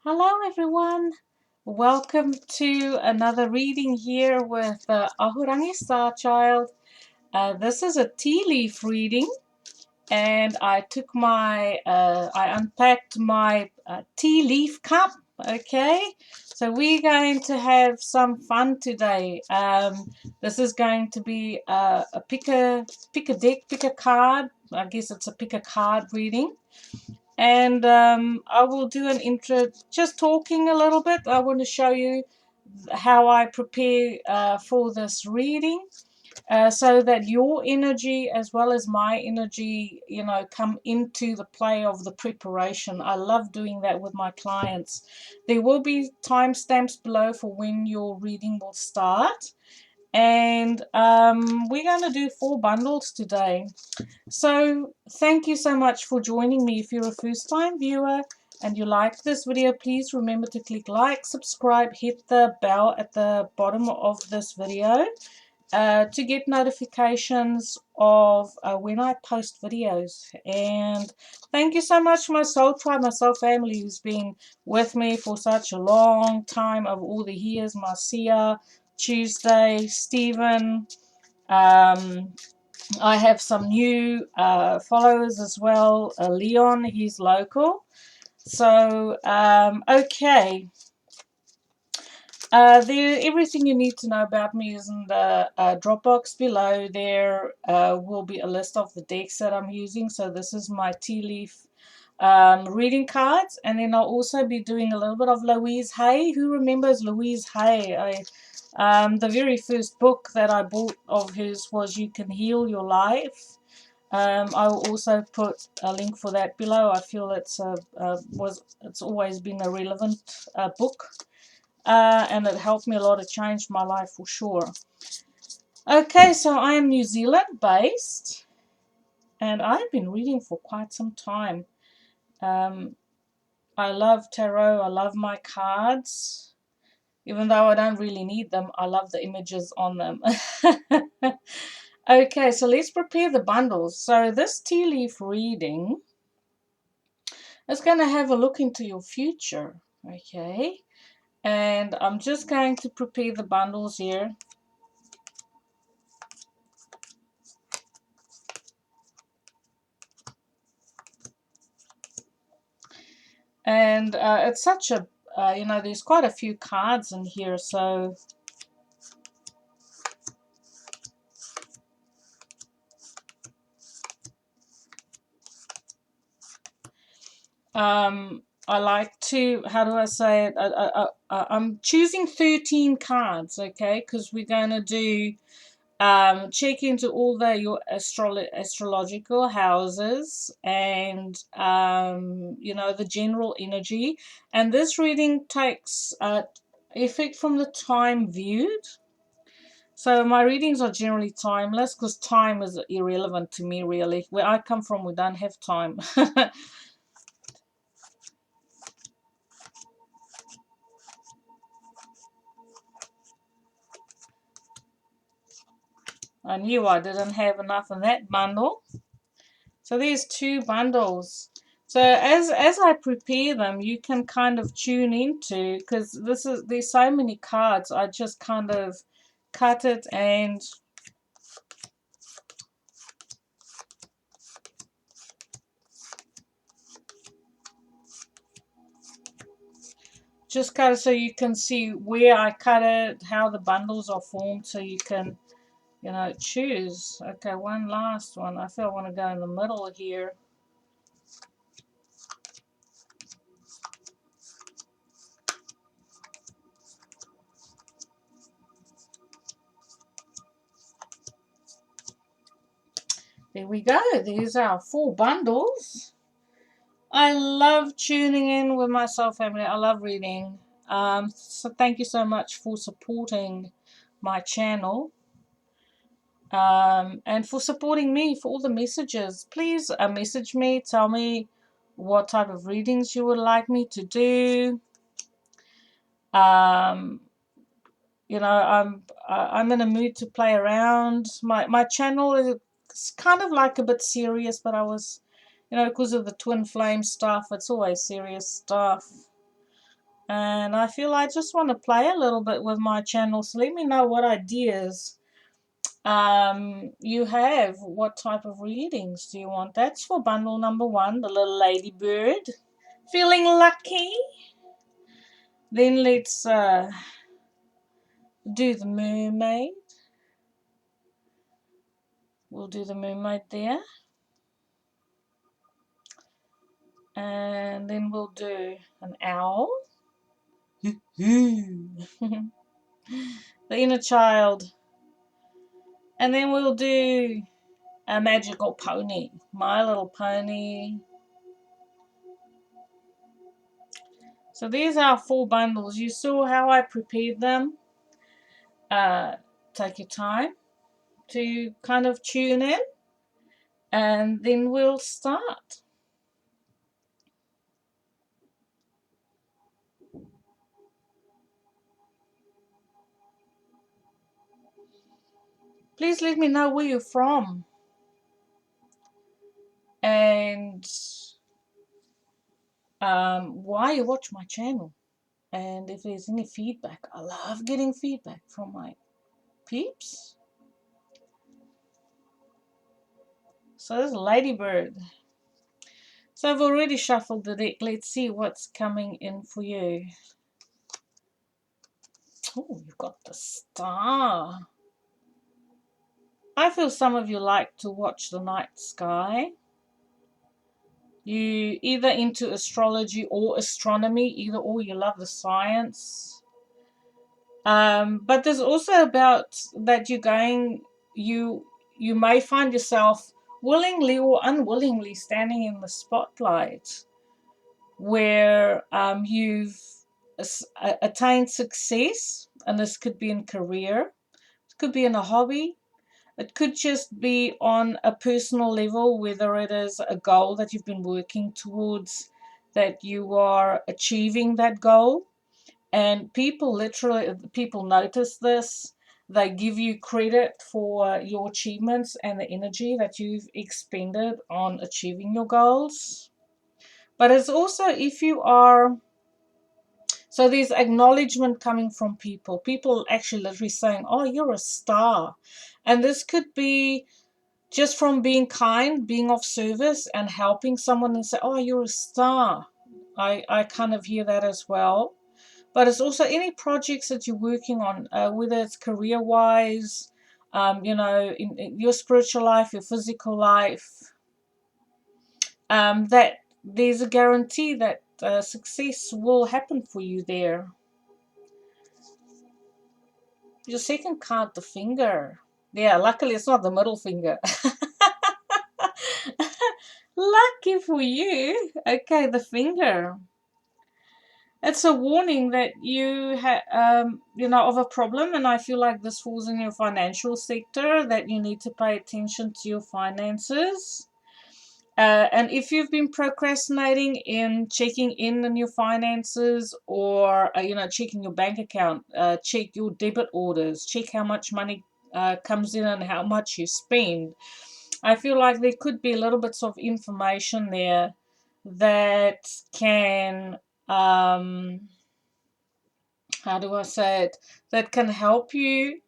Hello, everyone. Welcome to another reading here with Ahorangi Starchild. This is a tea leaf reading, and I unpacked my tea leaf cup. Okay, so we're going to have some fun today. This is going to be a pick a deck, pick a card. I guess it's a pick a card reading. And I will do an intro, just talking a little bit. I want to show you how I prepare for this reading, so that your energy as well as my energy, come into the play of the preparation. I love doing that with my clients. There will be timestamps below for when your reading will start. And we're going to do 4 bundles today. So thank you so much for joining me. If you're a first time viewer and you like this video, please remember to click like, subscribe, hit the bell at the bottom of this video to get notifications of when I post videos. And thank you so much, my soul tribe, my soul family, who's been with me for such a long time, of all the years. Marcia, Tuesday, Stephen, I have some new followers as well. Leon, he's local. So, okay. Everything you need to know about me is in the Dropbox below. There will be a list of the decks that I'm using. So this is my tea leaf reading cards. And then I'll also be doing a little bit of Louise Hay. Who remembers Louise Hay? The very first book that I bought of hers was You Can Heal Your Life. I will also put a link for that below. I feel it's always been a relevant book, and it helped me a lot. It changed my life for sure. Okay, so I am New Zealand based, and I've been reading for quite some time. I love tarot. I love my cards. Even though I don't really need them, I love the images on them. Okay, so let's prepare the bundles. So this tea leaf reading is going to have a look into your future. Okay, and I'm just going to prepare the bundles here. And it's such a, there's quite a few cards in here, so I like to, how do I say it? I'm choosing 13 cards, okay, because we're going to do check into all your astrological houses, and the general energy. And this reading takes effect from the time viewed. So my readings are generally timeless because time is irrelevant to me, really. Where I come from, we don't have time. I knew I didn't have enough in that bundle. So there's 2 bundles. So as I prepare them, you can kind of tune into, because there's so many cards. I just kind of cut it and just cut it so you can see where I cut it, how the bundles are formed, so you can choose. Okay, one last one. I feel I want to go in the middle here. There we go. There's our 4 bundles. I love tuning in with my soul family. I love reading. So thank you so much for supporting my channel. And for supporting me, for all the messages. Please message me. Tell me what type of readings you would like me to do. I'm in a mood to play around. My channel is kind of like a bit serious, but I was, because of the twin flame stuff, it's always serious stuff. And I feel I just want to play a little bit with my channel. So let me know what ideas you have. What type of readings do you want? That's for bundle number 1, the little ladybird. Feeling lucky? Then let's do the mermaid. We'll do the mermaid there. And then we'll do an owl. The inner child. And then we'll do a magical pony. My Little Pony. So these are 4 bundles. You saw how I prepared them. Take your time to kind of tune in. And then we'll start. Please let me know where you're from. And why you watch my channel. And if there's any feedback. I love getting feedback from my peeps. So this is Ladybird. So I've already shuffled the deck. Let's see what's coming in for you. Oh, you've got the Star. I feel some of you like to watch the night sky. You either into astrology or astronomy, either or you love the science. But there's also about that you may find yourself willingly or unwillingly standing in the spotlight where you've attained success, and this could be in career, it could be in a hobby, it could just be on a personal level, whether it is a goal that you've been working towards, that you are achieving that goal. And people notice this. They give you credit for your achievements and the energy that you've expended on achieving your goals. But it's also if you are, so there's acknowledgement coming from people. People actually literally saying, oh, you're a star. And this could be just from being kind, being of service and helping someone and say, oh, you're a star. I kind of hear that as well. But it's also any projects that you're working on, whether it's career-wise, in your spiritual life, your physical life, that there's a guarantee that success will happen for you there. Your second card, the finger. Yeah, luckily it's not the middle finger. Lucky for you. Okay, the finger. It's a warning that you have, of a problem, and I feel like this falls in your financial sector, that you need to pay attention to your finances. And if you've been procrastinating in checking in on your finances, or checking your bank account, check your debit orders, check how much money comes in and how much you spend. I feel like there could be little bits of information there that can, how do I say it, that can help you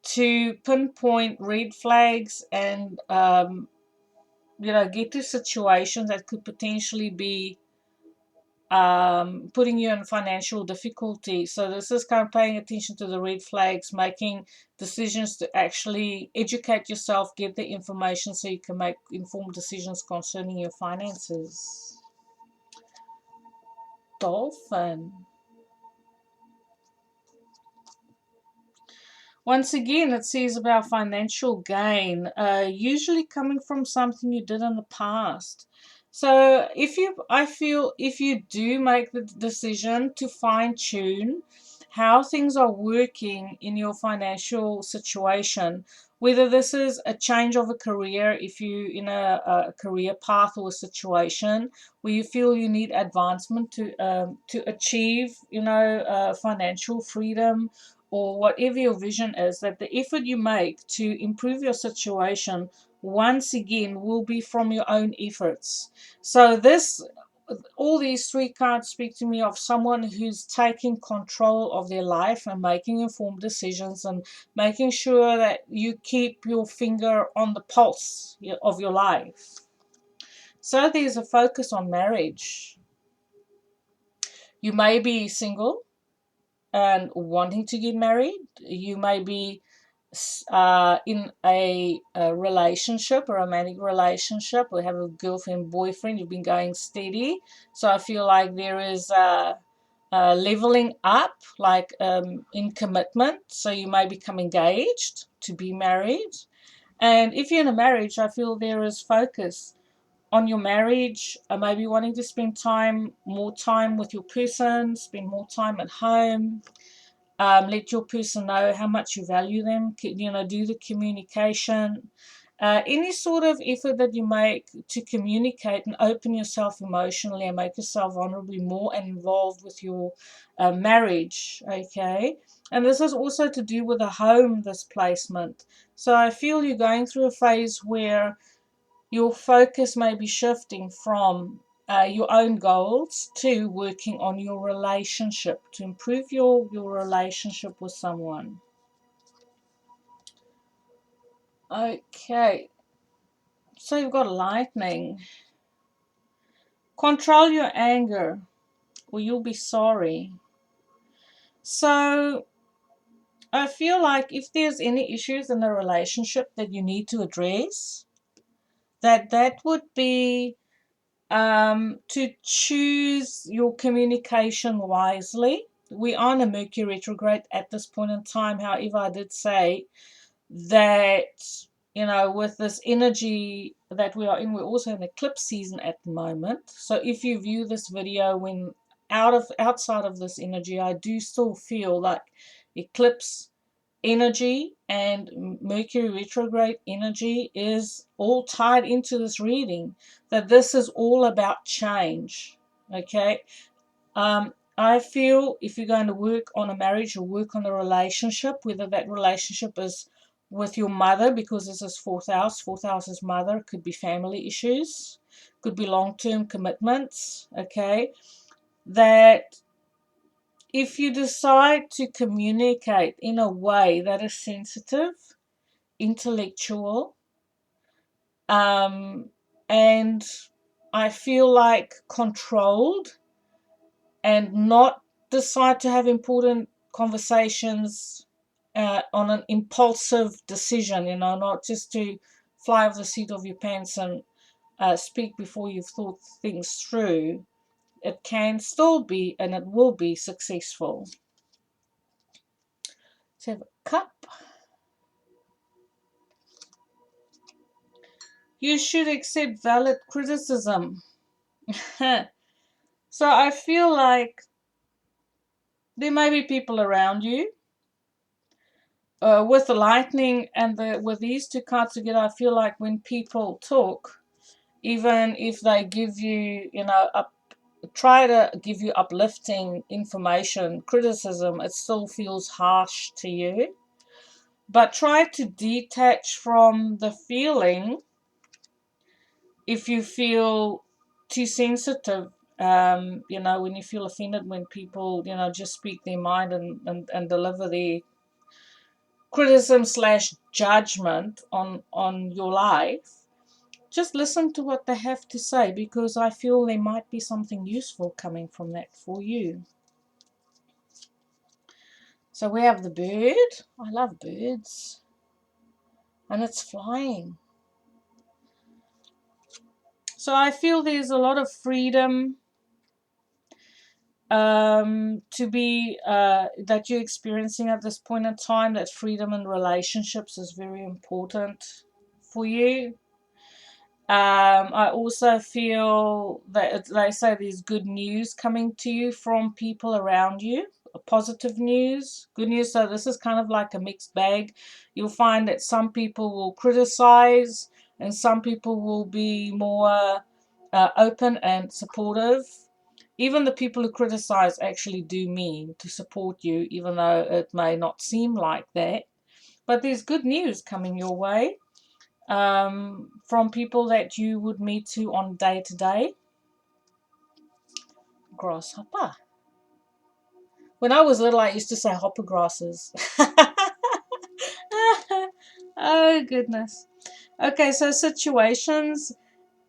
to pinpoint red flags and get to situations that could potentially be putting you in financial difficulty. So this is kind of paying attention to the red flags, making decisions to actually educate yourself, get the information so you can make informed decisions concerning your finances. Dolphin. Once again, it says about financial gain, usually coming from something you did in the past. So I feel if you do make the decision to fine tune how things are working in your financial situation, whether this is a change of a career, if you in a career path or a situation where you feel you need advancement to achieve, financial freedom, or whatever your vision is, that the effort you make to improve your situation once again will be from your own efforts. So this all these three cards speak to me of someone who's taking control of their life and making informed decisions and making sure that you keep your finger on the pulse of your life. So there's a focus on marriage. You may be single and wanting to get married. You may be in a relationship, a romantic relationship, or have a girlfriend, boyfriend, you've been going steady. So I feel like there is a leveling up, like in commitment. So you may become engaged to be married. And if you're in a marriage, I feel there is focus on your marriage, maybe wanting to spend more time with your person, spend more time at home, let your person know how much you value them, do the communication. Any sort of effort that you make to communicate and open yourself emotionally and make yourself vulnerably more involved with your marriage, okay? And this is also to do with a home displacement. So I feel you're going through a phase where your focus may be shifting from your own goals to working on your relationship to improve your relationship with someone. Okay, so you've got lightning. Control your anger or you'll be sorry. So I feel like if there's any issues in the relationship that you need to address, that would be to choose your communication wisely. We are in a Mercury retrograde at this point in time. However, I did say that, with this energy that we are in, we're also in eclipse season at the moment. So if you view this video when outside of this energy, I do still feel like eclipse energy and Mercury retrograde energy is all tied into this reading, that this is all about change. Okay. I feel if you're going to work on a marriage or work on a relationship, whether that relationship is with your mother, because this is fourth house is mother, could be family issues, could be long-term commitments, okay, that if you decide to communicate in a way that is sensitive, intellectual, and I feel like controlled, and not decide to have important conversations on an impulsive decision, not just to fly off the seat of your pants and speak before you've thought things through. It can still be and it will be successful. So have a cup. You should accept valid criticism. So I feel like there may be people around you. With the lightning and with these two cards together, I feel like when people talk, even if they give you, try to give you uplifting information, criticism, it still feels harsh to you. But try to detach from the feeling if you feel too sensitive. When you feel offended when people, just speak their mind and deliver their criticism slash judgment on your life, just listen to what they have to say, because I feel there might be something useful coming from that for you. So we have the bird. I love birds. And it's flying. So I feel there's a lot of freedom that you're experiencing at this point in time. That freedom in relationships is very important for you. I also feel that they say there's good news coming to you from people around you, positive news, good news. So this is kind of like a mixed bag. You'll find that some people will criticize and some people will be more open and supportive. Even the people who criticize actually do mean to support you, even though it may not seem like that. But there's good news coming your way. From people that you would meet to on day to day. grasshopper. When I was little, I used to say hopper grasses. Oh, goodness. Okay, so situations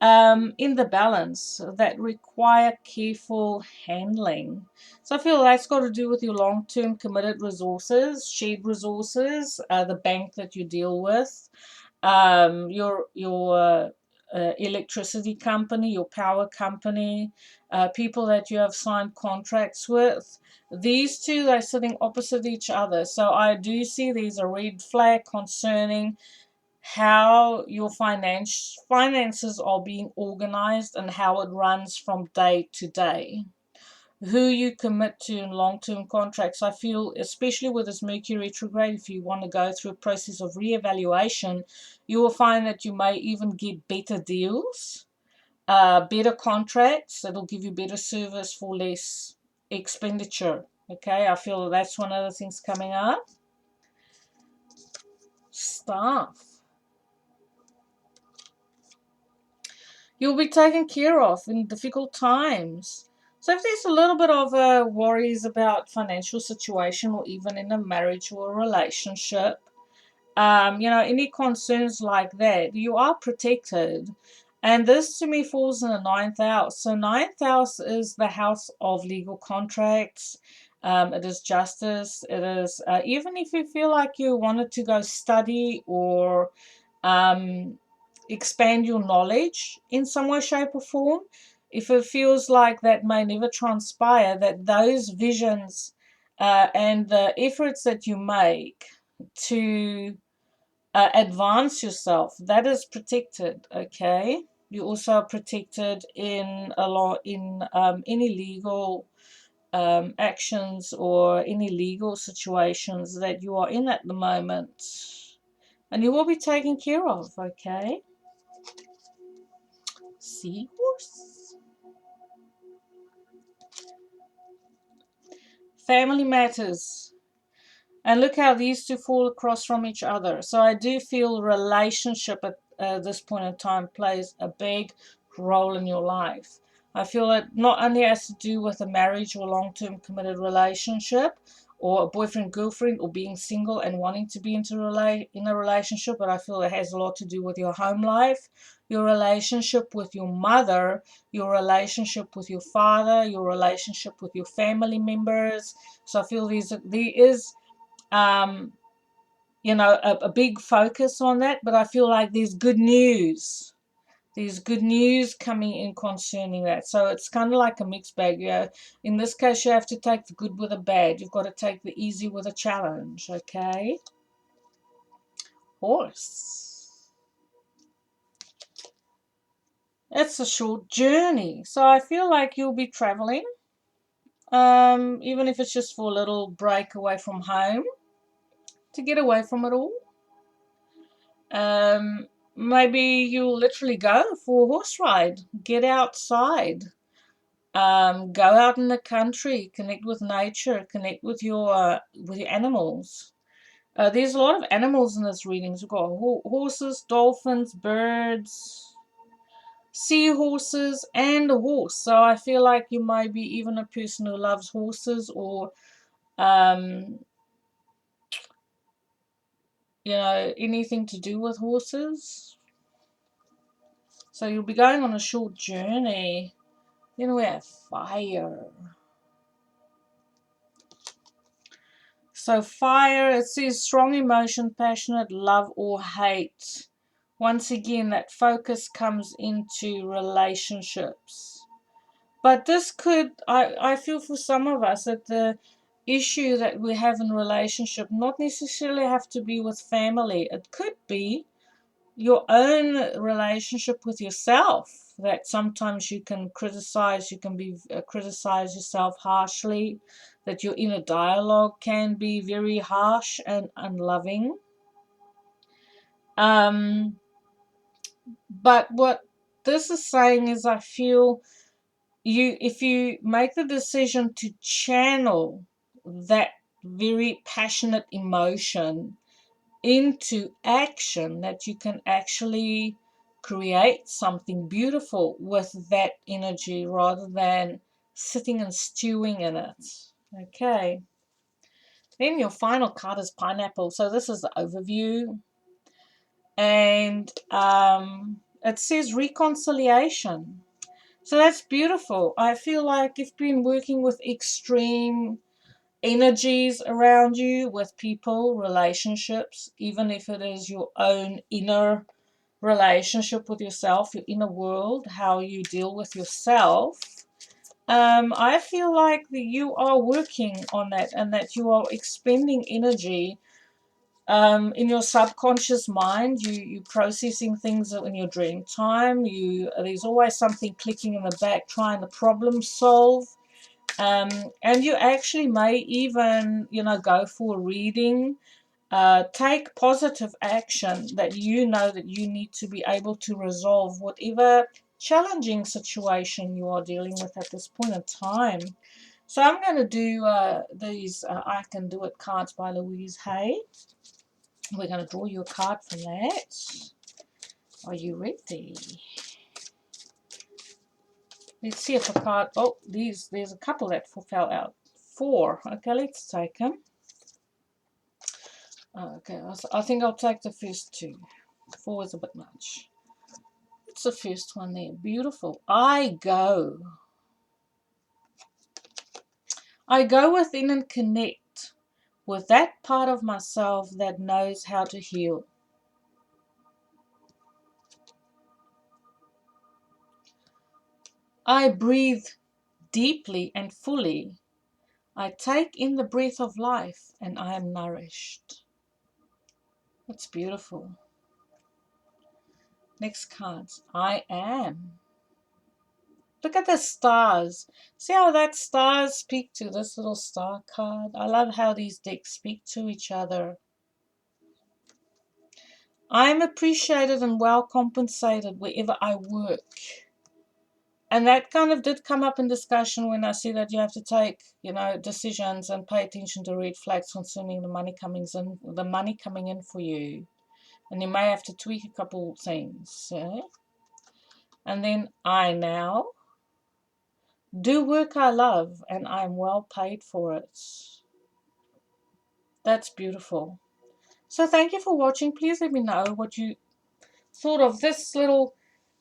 in the balance that require careful handling. So I feel that's got to do with your long-term committed resources, shared resources, the bank that you deal with, your electricity company, your power company, people that you have signed contracts with. These two are sitting opposite each other. So I do see there's a red flag concerning how your finances are being organized and how it runs from day to day. Who you commit to in long-term contracts. I feel, especially with this Mercury retrograde, if you want to go through a process of reevaluation, you will find that you may even get better deals, better contracts that'll give you better service for less expenditure. Okay, I feel that's one of the things coming up. Staff. You'll be taken care of in difficult times. So if there's a little bit of worries about financial situation or even in a marriage or a relationship, any concerns like that, you are protected. And this to me falls in the ninth house. So ninth house is the house of legal contracts. It is justice. It is, even if you feel like you wanted to go study or um, expand your knowledge in some way, shape, or form, if it feels like that may never transpire, that those visions and the efforts that you make to advance yourself, that is protected. Okay, you also are protected in a lot in any legal actions or any legal situations that you are in at the moment, and you will be taken care of. Okay. Seahorse. Family matters. And look how these two fall across from each other. So I do feel relationship at this point in time plays a big role in your life. I feel it not only has to do with a marriage or long-term committed relationship or a boyfriend, girlfriend, or being single and wanting to be in a relationship, but I feel it has a lot to do with your home life, your relationship with your mother, your relationship with your father, your relationship with your family members. So I feel there is um, a big focus on that, but I feel like there's good news. There's good news coming in concerning that. So it's kind of like a mixed bag. In this case, you have to take the good with the bad. You've got to take the easy with a challenge, okay? Horse. It's a short journey. So I feel like you'll be traveling, even if it's just for a little break away from home, to get away from it all. Maybe you'll literally go for a horse ride, get outside, go out in the country, connect with nature, connect with your animals. There's a lot of animals in this reading. We've got horses, dolphins, birds, seahorses, and a horse. So I feel like you might be even a person who loves horses or um, anything to do with horses. So you'll be going on a short journey. Then we have fire. So fire, it says strong emotion, passionate love or hate. Once again, that focus comes into relationships. But this could, I feel for some of us that the issue that we have in relationship not necessarily have to be with family. It could be your own relationship with yourself, that sometimes you can be criticize yourself harshly, that your inner dialogue can be very harsh and unloving. But what this is saying is, I feel if you make the decision to channel that very passionate emotion into action, that you can actually create something beautiful with that energy rather than sitting and stewing in it. Okay. Then your final card is pineapple. So this is the overview. And it says reconciliation. So that's beautiful. I feel like you've been working with extreme energies around you, with people, relationships, even if it is your own inner relationship with yourself, your inner world, how you deal with yourself. I feel like that you are working on that, and that you are expending energy in your subconscious mind. You processing things in your dream time. There's always something clicking in the back trying to problem solve. And you actually may even, go for a reading, take positive action that you know that you need to be able to resolve whatever challenging situation you are dealing with at this point in time. So I'm going to do these I Can Do It cards by Louise Hay. We're going to draw you a card from that. Are you ready? Let's see if a card... Oh, there's a couple that fell out. 4. Okay, let's take them. Okay, I think I'll take the first 2. 4 is a bit much. It's the first one there. Beautiful. I go within and connect with that part of myself that knows how to heal. I breathe deeply and fully. I take in the breath of life and I am nourished. That's beautiful. Next card. I am. Look at the stars. See how that stars speak to this little star card? I love how these decks speak to each other. I am appreciated and well compensated wherever I work. And that kind of did come up in discussion when I see that you have to take, decisions and pay attention to red flags concerning the money coming in for you. And you may have to tweak a couple things. And then I now do work I love and I'm well paid for it. That's beautiful. So thank you for watching. Please let me know what you thought of this little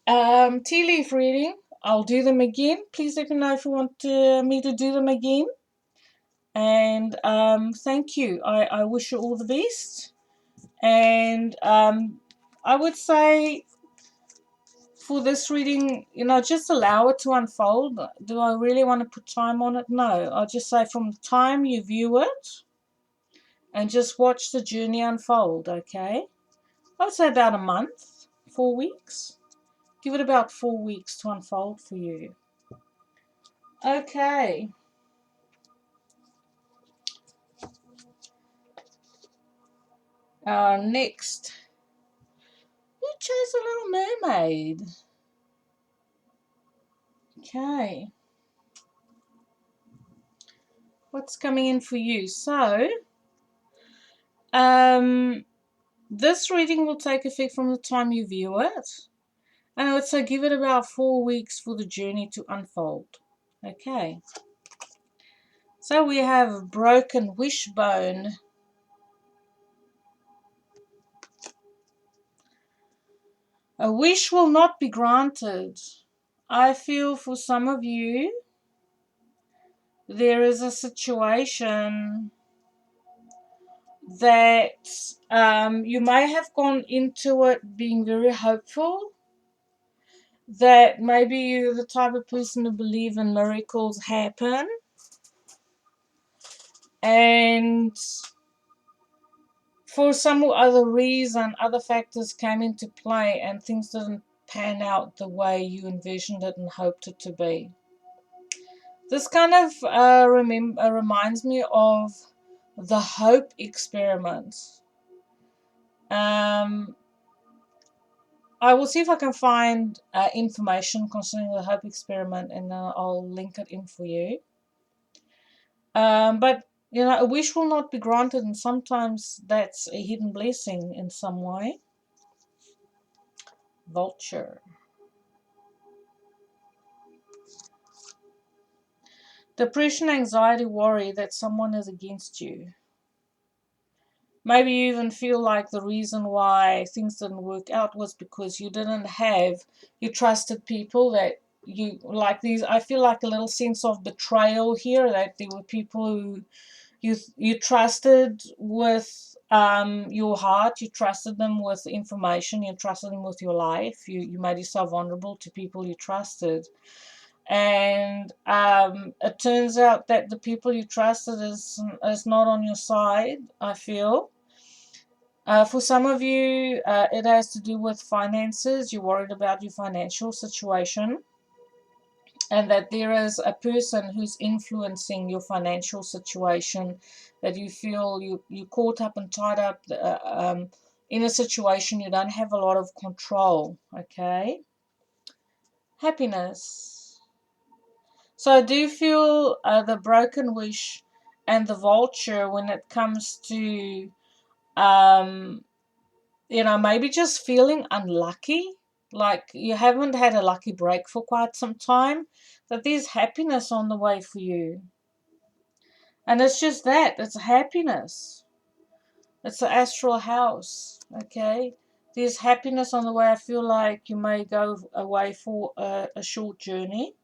tea leaf reading. I'll do them again. Please let me know if you want me to do them again. And thank you. I wish you all the best. And I would say for this reading, just allow it to unfold. Do I really want to put time on it? No. I'll just say from the time you view it and just watch the journey unfold, okay? I would say about a month, 4 weeks. Give it about 4 weeks to unfold for you. Okay. Next. You chose a little mermaid. Okay. What's coming in for you? So, this reading will take effect from the time you view it. And I would say give it about 4 weeks for the journey to unfold. Okay. So we have a broken wishbone. A wish will not be granted. I feel for some of you, there is a situation that you may have gone into it being very hopeful, that maybe you're the type of person to believe in miracles happen, and for some other reason, other factors came into play and things didn't pan out the way you envisioned it and hoped it to be. This kind of reminds me of the hope experiment. I will see if I can find information concerning the hope experiment, and I'll link it in for you. But a wish will not be granted, and sometimes that's a hidden blessing in some way. Vulture. Depression, anxiety, worry that someone is against you. Maybe you even feel like the reason why things didn't work out was because you trusted people that you, like these, I feel like a little sense of betrayal here, that there were people who you trusted with your heart, you trusted them with information, you trusted them with your life, you made yourself vulnerable to people you trusted. And it turns out that the people you trusted is not on your side, I feel. For some of you, it has to do with finances. You're worried about your financial situation, and that there is a person who's influencing your financial situation, that you feel you caught up and tied up in a situation you don't have a lot of control. Okay. Happiness. So I do feel the broken wish and the vulture when it comes to um, maybe just feeling unlucky, like you haven't had a lucky break for quite some time, that there's happiness on the way for you. And it's just that, it's happiness. It's the astral house, okay? There's happiness on the way. I feel like you may go away for a short journey,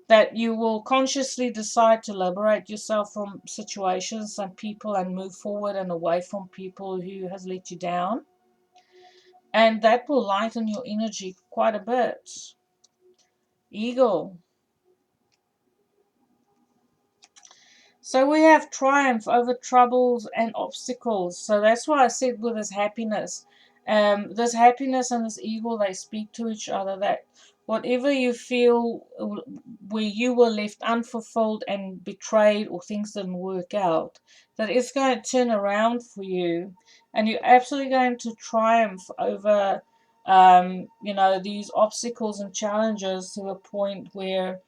that you will consciously decide to liberate yourself from situations and people and move forward and away from people who has let you down. And that will lighten your energy quite a bit. Eagle. So we have triumph over troubles and obstacles. So that's why I said with this happiness and this eagle, they speak to each other, that whatever you feel where you were left unfulfilled and betrayed or things didn't work out, that it's going to turn around for you, and you're absolutely going to triumph over these obstacles and challenges to a point where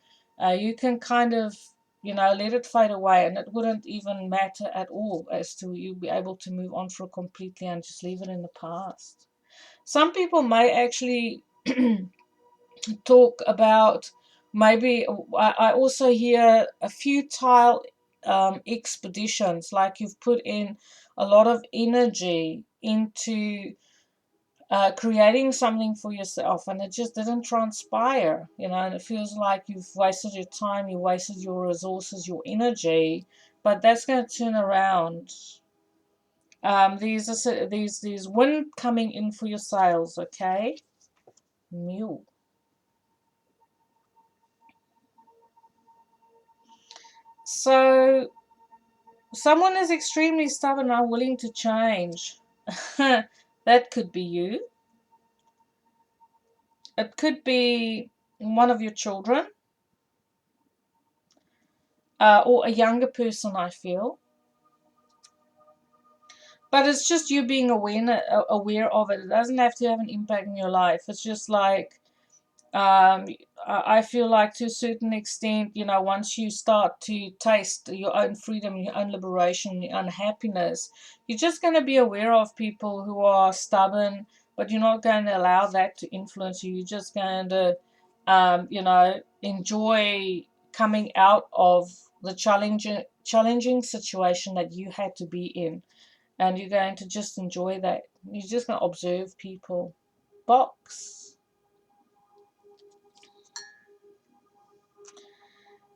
you can kind of let it fade away, and it wouldn't even matter at all as to you be able to move on for completely and just leave it in the past. Some people may actually talk about, maybe I also hear a futile expeditions, like you've put in a lot of energy into creating something for yourself and it just didn't transpire, and it feels like you've wasted your time, you wasted your resources, your energy, but that's going to turn around. There's wind coming in for your sails, okay? Mule. So someone is extremely stubborn and unwilling to change. That could be you. It could be one of your children, or a younger person, I feel. But it's just you being aware of it. It doesn't have to have an impact in your life. It's just like, I feel like to a certain extent, once you start to taste your own freedom, your own liberation, your own happiness, you're just going to be aware of people who are stubborn, but you're not going to allow that to influence you. You're just going to, enjoy coming out of the challenging situation that you had to be in. And you're going to just enjoy that. You're just going to observe people. Box.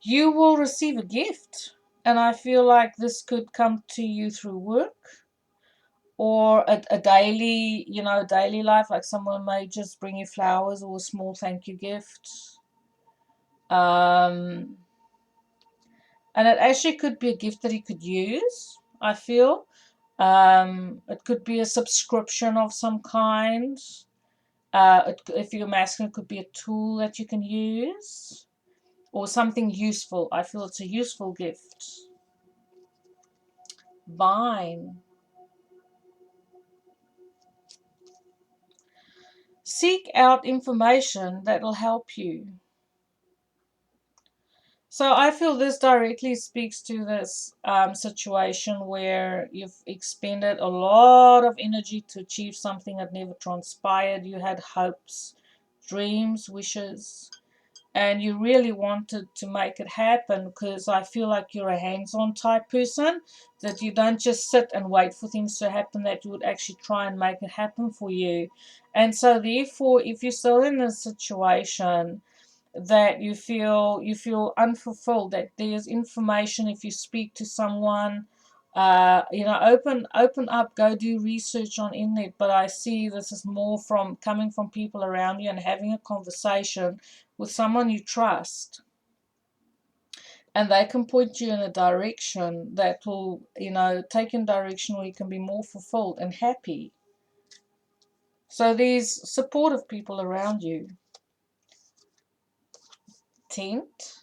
You will receive a gift, and I feel like this could come to you through work or a daily, daily life. Like someone may just bring you flowers or a small thank you gift. And it actually could be a gift that you could use, I feel. It could be a subscription of some kind. If you're masculine, it could be a tool that you can use or something useful. I feel it's a useful gift. Vine. Seek out information that will help you. So I feel this directly speaks to this situation where you've expended a lot of energy to achieve something that never transpired. You had hopes, dreams, wishes, and you really wanted to make it happen, because I feel like you're a hands-on type person, that you don't just sit and wait for things to happen, that you would actually try and make it happen for you. And so therefore, if you're still in a situation that you feel unfulfilled, that there's information, if you speak to someone, open up, go do research on internet. But I see this is more from coming from people around you and having a conversation with someone you trust, and they can point you in a direction that will, take in a direction where you can be more fulfilled and happy. So there's supportive people around you. Tent.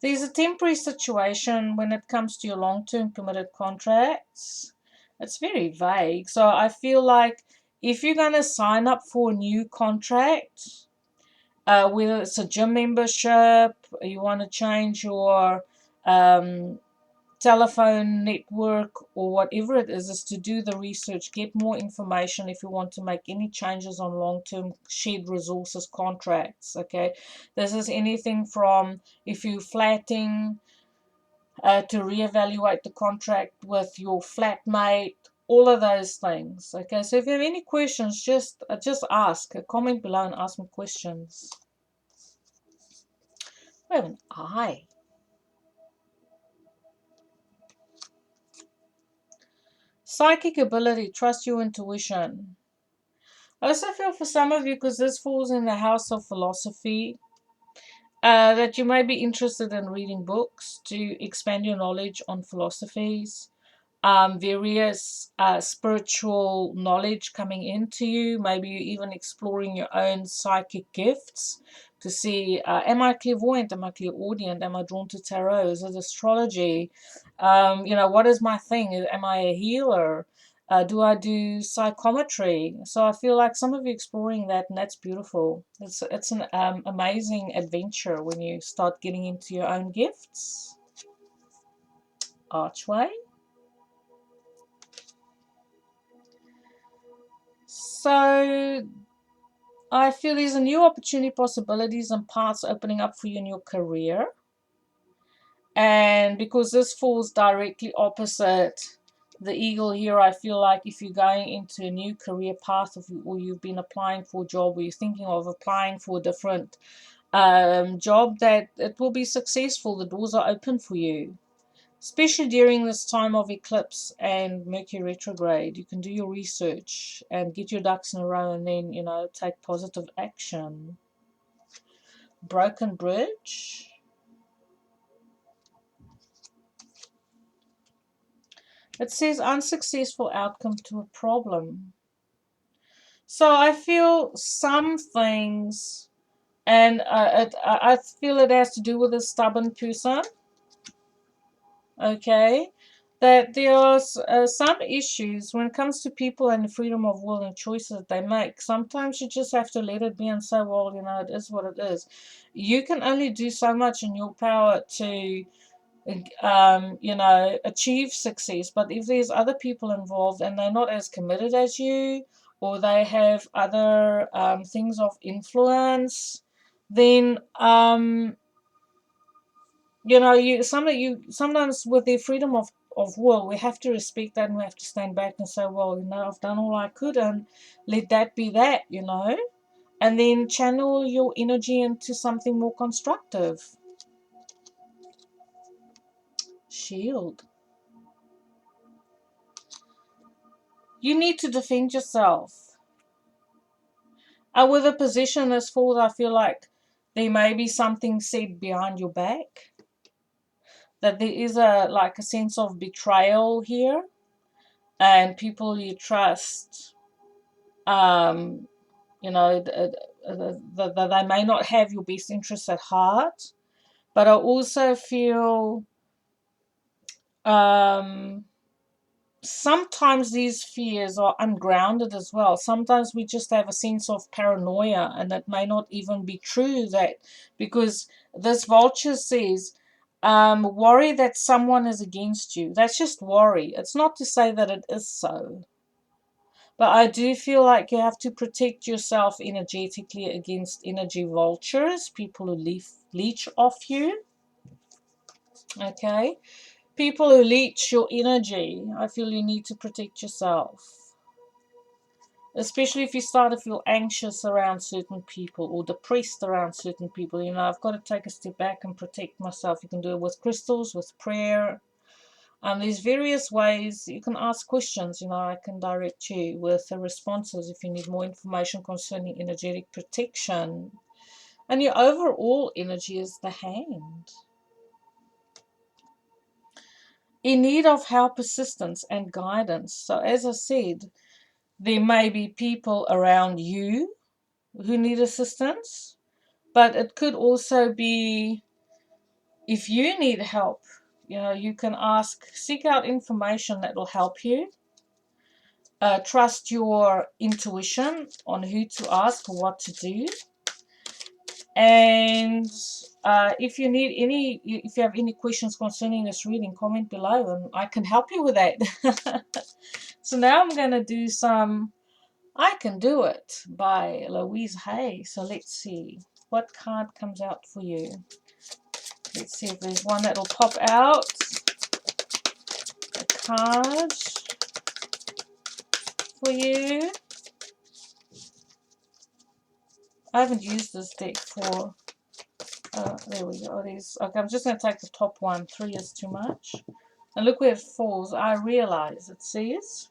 There's a temporary situation when it comes to your long-term committed contracts. It's very vague. So I feel like if you're going to sign up for a new contract, whether it's a gym membership, you want to change your um, telephone network, or whatever it is to do the research, get more information if you want to make any changes on long-term shared resources contracts. Okay, this is anything from if you're flatting, to reevaluate the contract with your flatmate, all of those things. Okay, so if you have any questions, just ask, comment below and ask me questions. We have an eye. Psychic ability, trust your intuition. I also feel for some of you, because this falls in the house of philosophy, that you may be interested in reading books to expand your knowledge on philosophies, various spiritual knowledge coming into you. Maybe you're even exploring your own psychic gifts to see, am I clairvoyant, am I clairaudient, am I drawn to tarot, is it astrology, what is my thing, am I a healer, do I do psychometry? So I feel like some of you exploring that, and that's beautiful. It's an amazing adventure when you start getting into your own gifts. Archway. So I feel there's a new opportunity, possibilities, and paths opening up for you in your career. And because this falls directly opposite the eagle here, I feel like if you're going into a new career path, or you've been applying for a job, or you're thinking of applying for a different job, that it will be successful. The doors are open for you. Especially during this time of eclipse and Mercury retrograde, you can do your research and get your ducks in a row, and then, take positive action. Broken bridge. It says unsuccessful outcome to a problem. So I feel some things, and I feel it has to do with a stubborn person. Okay, that there are some issues when it comes to people and the freedom of will and choices that they make. Sometimes you just have to let it be and say, well, it is what it is. You can only do so much in your power to achieve success. But if there's other people involved and they're not as committed as you, or they have other things of influence, then sometimes with their freedom of will, we have to respect that, and we have to stand back and say, well, I've done all I could, and let that be that, and then channel your energy into something more constructive. Shield. You need to defend yourself. With a position this falls, I feel like there may be something said behind your back, that there is a sense of betrayal here, and people you trust, um, that they may not have your best interests at heart. But I also feel sometimes these fears are ungrounded as well. Sometimes we just have a sense of paranoia, and it may not even be true, that because this vulture says, worry that someone is against you. That's just worry. It's not to say that it is so. But I do feel like you have to protect yourself energetically against energy vultures, people who leech off you. Okay? People who leech your energy. I feel you need to protect yourself. Especially if you start to feel anxious around certain people or depressed around certain people. You know, I've got to take a step back and protect myself. You can do it with crystals, with prayer. There's various ways you can ask questions. You know, I can direct you with the responses if you need more information concerning energetic protection. And your overall energy is the hand. In need of help, assistance, and guidance. So, as I said, there may be people around you who need assistance, but it could also be if you need help. You know, you can seek out information that will help you. Trust your intuition on who to ask or what to do. And if you have any questions concerning this reading, comment below and I can help you with that. So now I'm going to do some I Can Do It by Louise Hay. So let's see what card comes out for you. Let's see if there's one that'll pop out. A card for you. I haven't used this deck for... there we go. Okay, I'm just going to take the top one. 3 is too much. And look where it falls. I realize it says...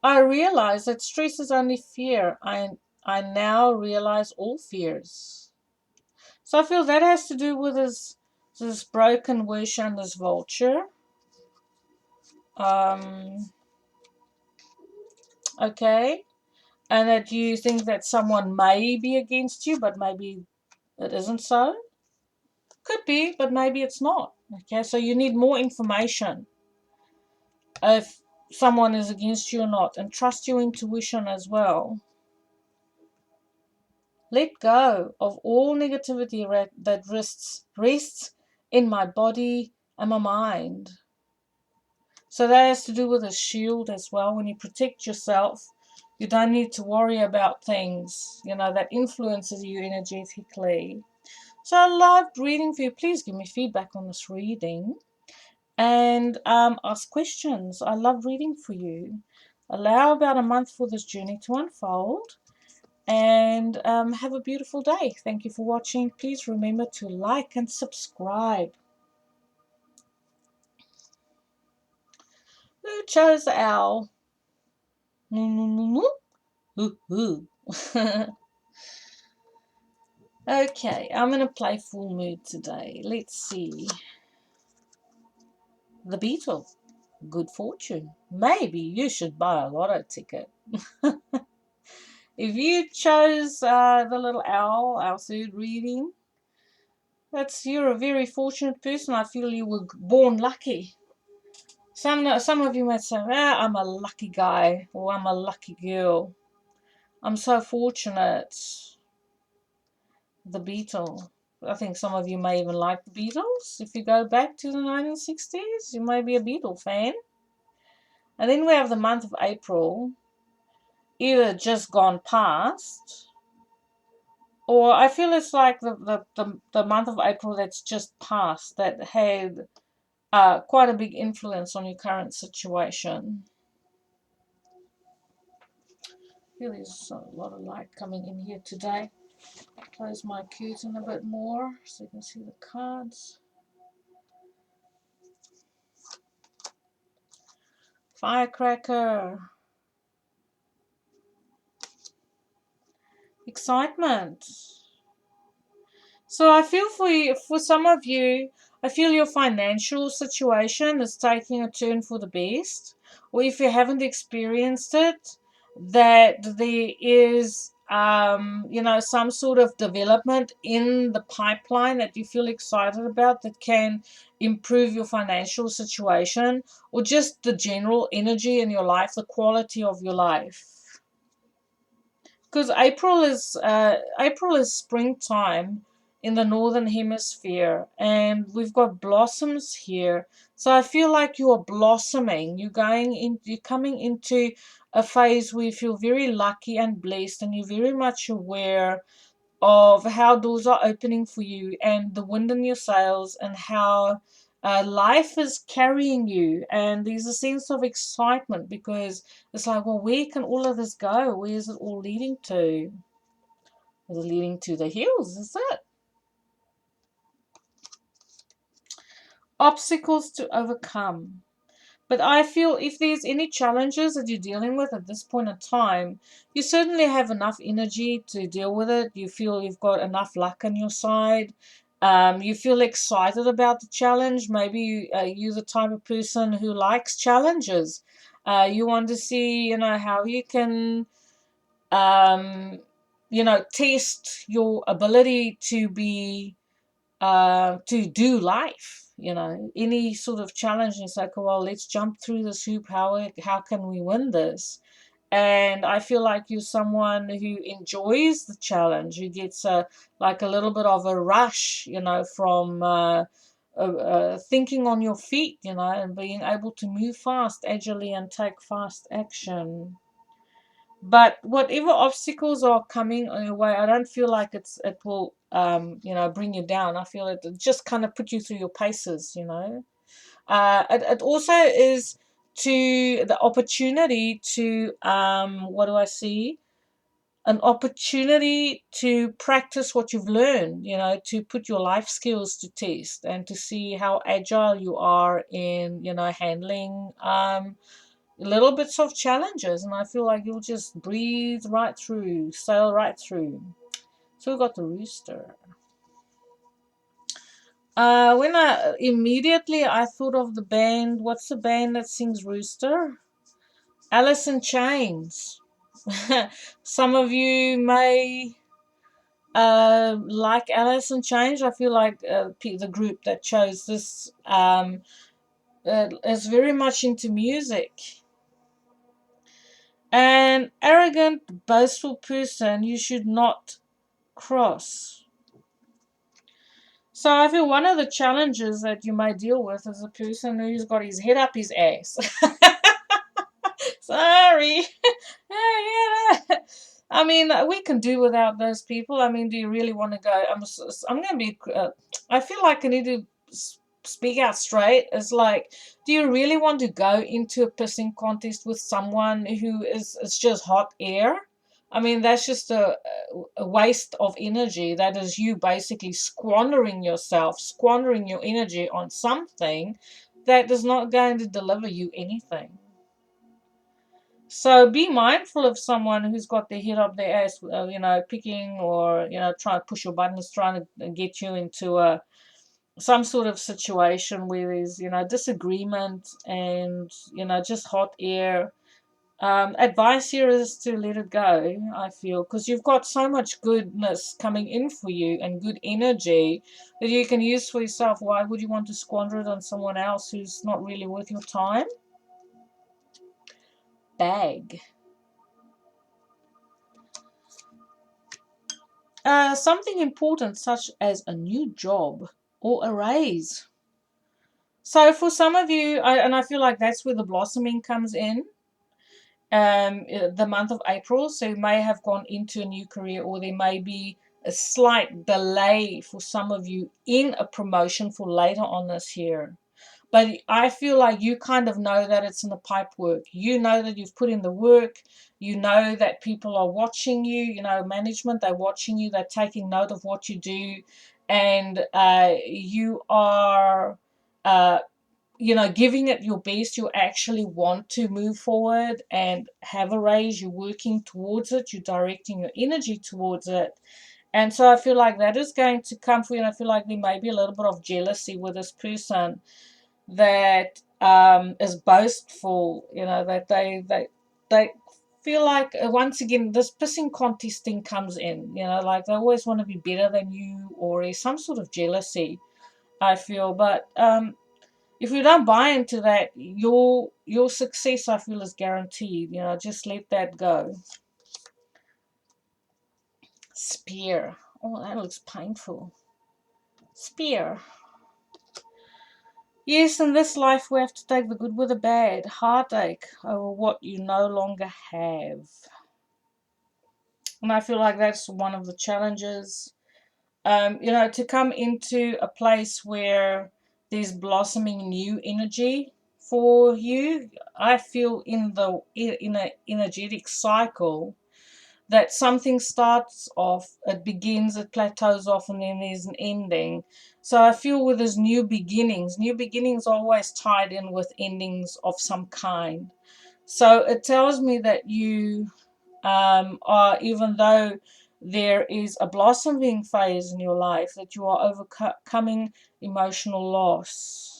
I realize that stress is only fear. I now realize all fears. So I feel that has to do with this broken wish and this vulture. Okay. And that you think that someone may be against you, but maybe it isn't so. Could be, but maybe it's not. Okay, so you need more information if someone is against you or not, and trust your intuition as well. Let go of all negativity that rests in my body and my mind. So that has to do with a shield as well. When you protect yourself, you don't need to worry about things, you know, that influences you energetically. So I loved reading for you. Please give me feedback on this reading. And ask questions. I love reading for you. Allow about a month for this journey to unfold. And have a beautiful day. Thank you for watching. Please remember to like and subscribe. Who chose the owl? Okay, I'm going to play Full Mood today. Let's see. The Beetle. Good fortune. Maybe you should buy a lotto ticket. If you chose the little owl, our third reading, you're a very fortunate person. I feel you were born lucky. Some of you might say, I'm a lucky guy or I'm a lucky girl. I'm so fortunate. The Beetle. I think some of you may even like the Beatles. If you go back to the 1960s, you may be a Beatle fan. And then we have the month of April, either just gone past, or I feel it's like the month of April that's just passed that had quite a big influence on your current situation. I feel there's a lot of light coming in here today. Close my curtain a bit more so you can see the cards. Firecracker. Excitement. So I feel for some of you, I feel your financial situation is taking a turn for the best. Or if you haven't experienced it, that there is, some sort of development in the pipeline that you feel excited about that can improve your financial situation or just the general energy in your life, the quality of your life. Because April is springtime in the northern hemisphere, and we've got blossoms here. So I feel like you are blossoming. You're coming into a phase where you feel very lucky and blessed, and you're very much aware of how doors are opening for you and the wind in your sails, and how life is carrying you. And there's a sense of excitement because it's like, well, where can all of this go? Where is it all leading to? Is it leading to the hills? Is it? Obstacles to overcome. But I feel if there's any challenges that you're dealing with at this point in time, you certainly have enough energy to deal with it. You feel you've got enough luck on your side. You feel excited about the challenge. Maybe you're the type of person who likes challenges. You want to see, how you can, um, test your ability to do life. Any sort of challenge. It's like, well, let's jump through this hoop. How can we win this? And I feel like you're someone who enjoys the challenge, who gets like a little bit of a rush, from thinking on your feet, and being able to move fast, agilely, and take fast action. But whatever obstacles are coming on your way, I don't feel like it will bring you down. I feel it just kind of put you through your paces. It also is to the opportunity to what do I see? An opportunity to practice what you've learned, to put your life skills to test, and to see how agile you are in, handling little bits of challenges. And I feel like you'll just breathe right through, sail right through. So we got the rooster. When I thought of the band. What's the band that sings Rooster? Alice in Chains. Some of you may like Alice in Chains. I feel like the group that chose this is very much into music. An arrogant, boastful person you should not cross. So I feel one of the challenges that you may deal with is a person who's got his head up his ass. Sorry. I mean, we can do without those people. I mean, do you really want to go? I'm going to be. I feel like I need to speak out straight. It's like, do you really want to go into a pissing contest with someone who is just hot air? I mean, that's just a waste of energy. That is you basically squandering yourself, squandering your energy on something that is not going to deliver you anything. So be mindful of someone who's got their head up their ass, picking, or trying to push your buttons, trying to get you into some sort of situation where there's disagreement and just hot air. Advice here is to let it go. I feel, because you've got so much goodness coming in for you and good energy that you can use for yourself. Why would you want to squander it on someone else who's not really worth your time? Bag. Something important, such as a new job or a raise. So for some of you, and I feel like that's where the blossoming comes in, the month of April. So you may have gone into a new career, or there may be a slight delay for some of you in a promotion for later on this year. But I feel like you kind of know that it's in the pipe work. You know that you've put in the work. You know that people are watching you. Management, they're watching you. They're taking note of what you do. And you are, giving it your best. You actually want to move forward and have a raise. You're working towards it. You're directing your energy towards it. And so I feel like that is going to come for you. And I feel like there may be a little bit of jealousy with this person that is boastful, that they feel like, once again, this pissing contest thing comes in, like they always want to be better than you, or some sort of jealousy, I feel. But if you don't buy into that, your success, I feel, is guaranteed. Just let that go. Spear. Oh, that looks painful. Spear. Yes, in this life we have to take the good with the bad. Heartache over what you no longer have. And I feel like that's one of the challenges. To come into a place where there's blossoming new energy for you. I feel in an energetic cycle that something starts off, it begins, it plateaus off, and then there's an ending. So I feel with these new beginnings are always tied in with endings of some kind. So it tells me that you are, even though there is a blossoming phase in your life, that you are overcoming emotional loss.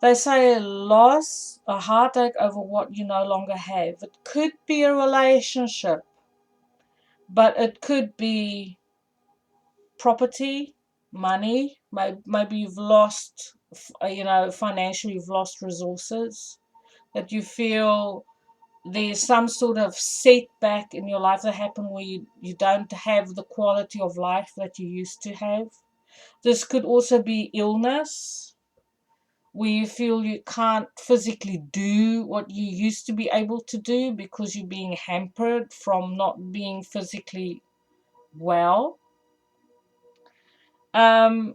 They say a loss, a heartache over what you no longer have. It could be a relationship, but it could be property, money. Maybe you've lost, financially, you've lost resources, that you feel there's some sort of setback in your life that happened where you don't have the quality of life that you used to have. This could also be illness, where you feel you can't physically do what you used to be able to do because you're being hampered from not being physically well. Um,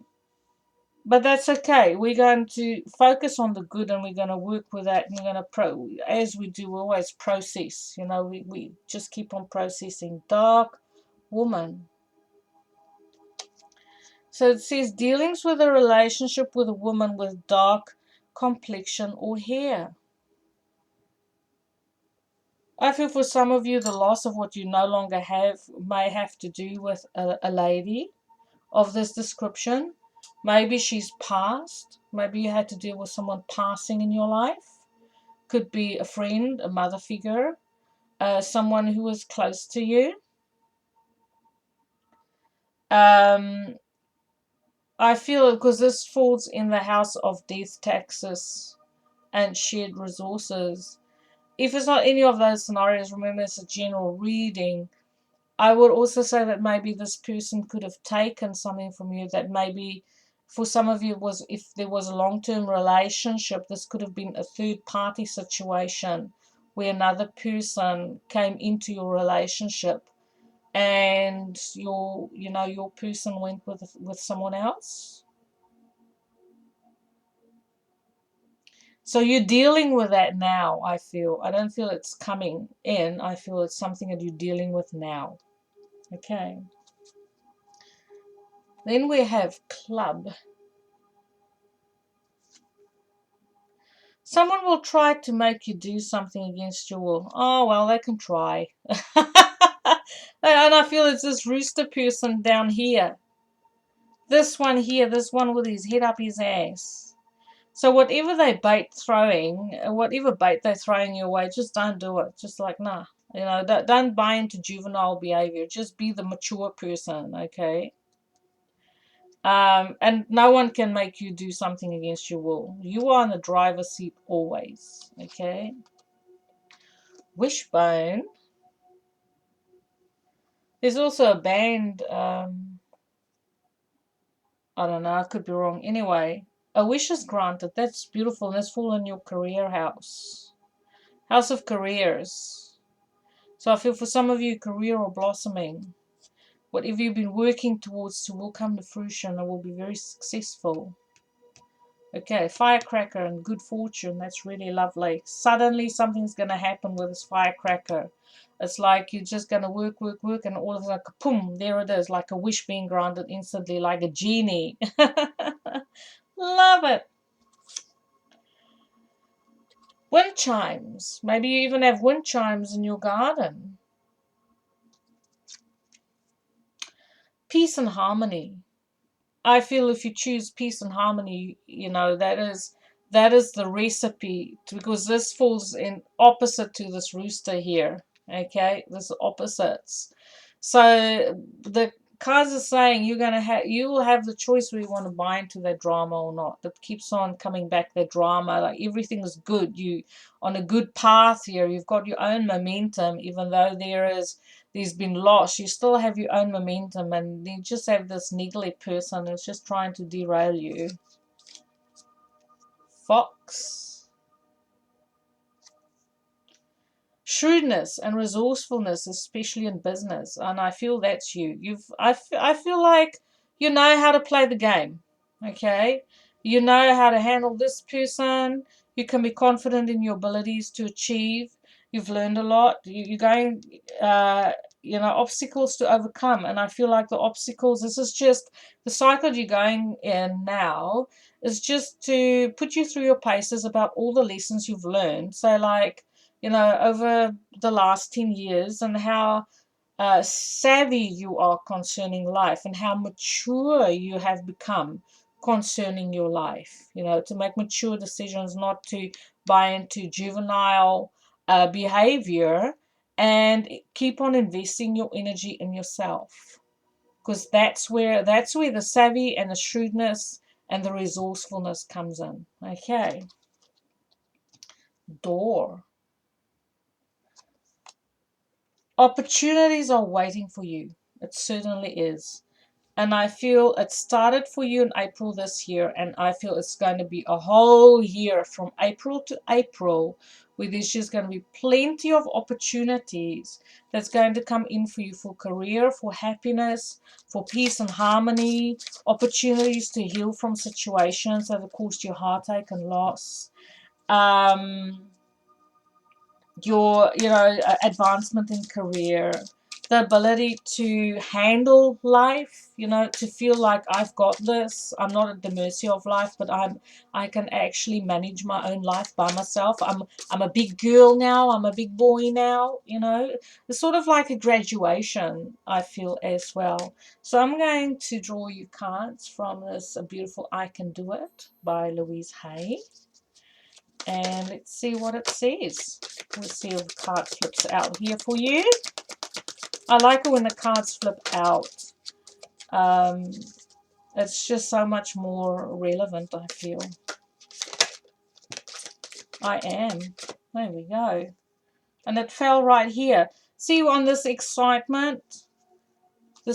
but that's okay. We're going to focus on the good, and we're going to work with that, and we're going to as we do, we always process. We just keep on processing. Dark woman. So it says dealings with a relationship with a woman with dark complexion or hair. I feel for some of you, the loss of what you no longer have may have to do with a lady of this description. Maybe she's passed. Maybe you had to deal with someone passing in your life. Could be a friend, a mother figure, someone who was close to you. I feel because this falls in the house of death, taxes, and shared resources. If it's not any of those scenarios, remember it's a general reading. I would also say that maybe this person could have taken something from you, that maybe for some of you was, if there was a long-term relationship, this could have been a third-party situation where another person came into your relationship and your person went with someone else. So you're dealing with that now, I feel. I don't feel it's coming in. I feel it's something that you're dealing with now. Okay. Then we have club. Someone will try to make you do something against your will. Oh, well, they can try. And I feel it's this rooster person down here. This one here, this one with his head up his ass. So whatever whatever bait they're throwing your way, just don't do it. Just like, nah. Don't buy into juvenile behavior. Just be the mature person, okay? And no one can make you do something against your will. You are in the driver's seat always, okay? Wishbone. There's also a band, I don't know, I could be wrong. Anyway, a wish is granted. That's beautiful. That's full in your career house. House of careers. So I feel for some of you, career or blossoming. Whatever you've been working towards will come to fruition and will be very successful. Okay, firecracker and good fortune. That's really lovely. Suddenly something's going to happen with this firecracker. It's like you're just going to work, work, work, and all of a sudden, kapoom, there it is, like a wish being granted instantly, like a genie. Love it. Wind chimes. Maybe you even have wind chimes in your garden. Peace and harmony. I feel if you choose peace and harmony, that is the recipe, because this falls in opposite to this rooster here. Okay, this opposites. So the cards are saying you will have the choice whether you want to buy into that drama or not. It keeps on coming back, that drama, like everything is good. You on a good path here. You've got your own momentum, even though there's been loss. You still have your own momentum, and you just have this niggly person who's just trying to derail you. Fox. Shrewdness and resourcefulness, especially in business, and I feel that's you. I feel like you know how to play the game. Okay, you know how to handle this person. You can be confident in your abilities to achieve. You've learned a lot. You're going, obstacles to overcome, and I feel like the obstacles. This is just the cycle you're going in now. Is just to put you through your paces about all the lessons you've learned. So, like, over the last 10 years, and how savvy you are concerning life, and how mature you have become concerning your life, to make mature decisions, not to buy into juvenile behavior, and keep on investing your energy in yourself, because that's where the savvy and the shrewdness and the resourcefulness comes in. Okay. Door. Opportunities are waiting for you. It certainly is. And I feel it started for you in April this year, and I feel it's going to be a whole year from April to April where there's just going to be plenty of opportunities that's going to come in for you, for career, for happiness, for peace and harmony, opportunities to heal from situations that have caused you heartache and loss. Your advancement in career, the ability to handle life, to feel like I've got this. I'm not at the mercy of life, but I can actually manage my own life by myself. I'm a big girl now, I'm a big boy now. It's sort of like a graduation, I feel, as well. So I'm going to draw you cards from this beautiful I Can Do It by Louise Hay. And let's see what it says. We'll see if the card flips out here for you. I like it when the cards flip out. It's just so much more relevant, I feel. I am. There we go. And it fell right here. See, on this excitement, the